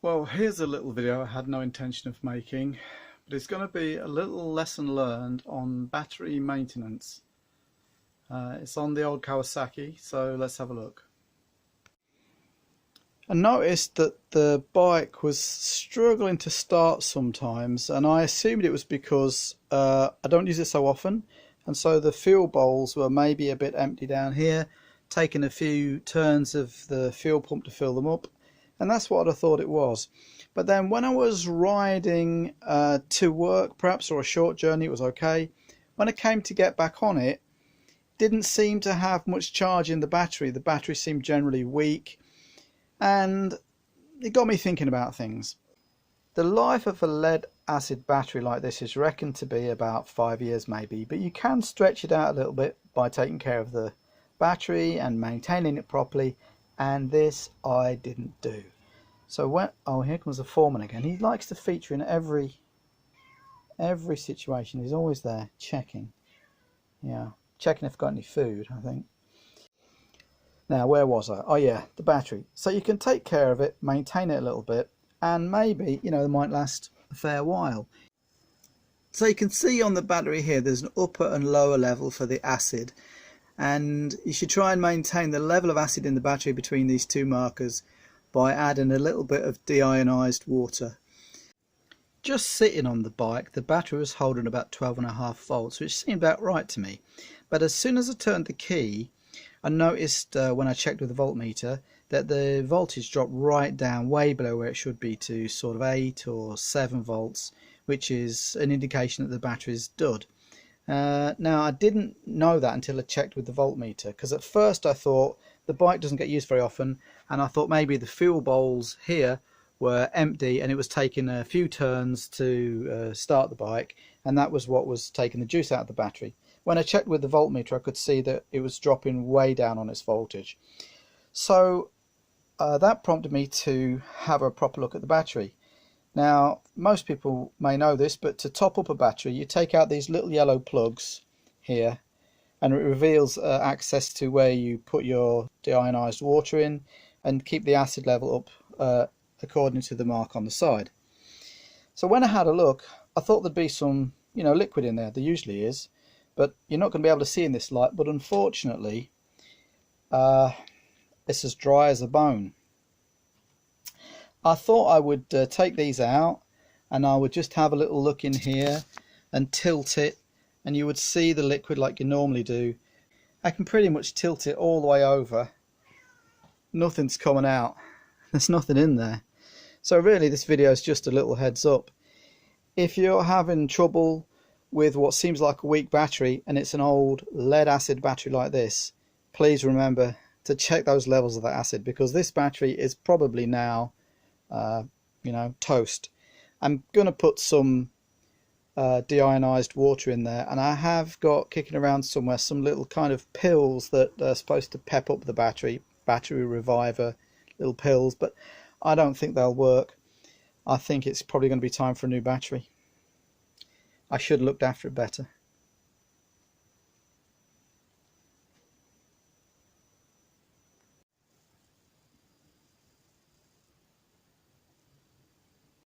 Well, here's a little video I had no intention of making, but it's going to be a little lesson learned on battery maintenance. It's on the old Kawasaki, so let's have a look. I noticed that the bike was struggling to start sometimes, and I assumed it was because I don't use it so often, and so the fuel bowls were maybe a bit empty down here, taking a few turns of the fuel pump to fill them up. And that's what I thought it was. But then when I was riding to work perhaps, or a short journey, it was okay. When I came to get back on it, didn't seem to have much charge in the battery. The battery seemed generally weak, and it got me thinking about things. The life of a lead acid battery like this is reckoned to be about 5 years maybe, but you can stretch it out a little bit by taking care of the battery and maintaining it properly. And this I didn't do. So when, oh, here comes the foreman again. He likes to feature in every situation. He's always there checking. Yeah, checking if I've got any food, I think. Now, where was I? Oh yeah, the battery. So you can take care of it, maintain it a little bit, and maybe, you know, it might last a fair while. So you can see on the battery here there's an upper and lower level for the acid. And you should try and maintain the level of acid in the battery between these two markers by adding a little bit of deionized water. Just sitting on the bike, the battery was holding about 12.5 volts, which seemed about right to me. But as soon as I turned the key, I noticed when I checked with the voltmeter that the voltage dropped right down, way below where it should be, to sort of 8 or 7 volts, which is an indication that the battery is dud. Now, I didn't know that until I checked with the voltmeter, because at first I thought the bike doesn't get used very often, and I thought maybe the fuel bowls here were empty and it was taking a few turns to start the bike, and that was what was taking the juice out of the battery. When I checked with the voltmeter, I could see that it was dropping way down on its voltage. So that prompted me to have a proper look at the battery. Now, most people may know this, but to top up a battery, you take out these little yellow plugs here, and it reveals access to where you put your deionized water in and keep the acid level up according to the mark on the side. So when I had a look, I thought there'd be some, you know, liquid in there. There usually is, but you're not going to be able to see in this light. But unfortunately, it's as dry as a bone. I thought I would take these out and I would just have a little look in here and tilt it, and you would see the liquid like you normally do. I can pretty much tilt it all the way over. Nothing's coming out. There's nothing in there. So really this video is just a little heads up. If you're having trouble with what seems like a weak battery and it's an old lead acid battery like this, please remember to check those levels of that acid, because this battery is probably now you know, toast. I'm going to put some deionized water in there, and I have got kicking around somewhere some little kind of pills that are supposed to pep up the battery reviver little pills, but I don't think they'll work. I think it's probably going to be time for a new battery. I should have looked after it better.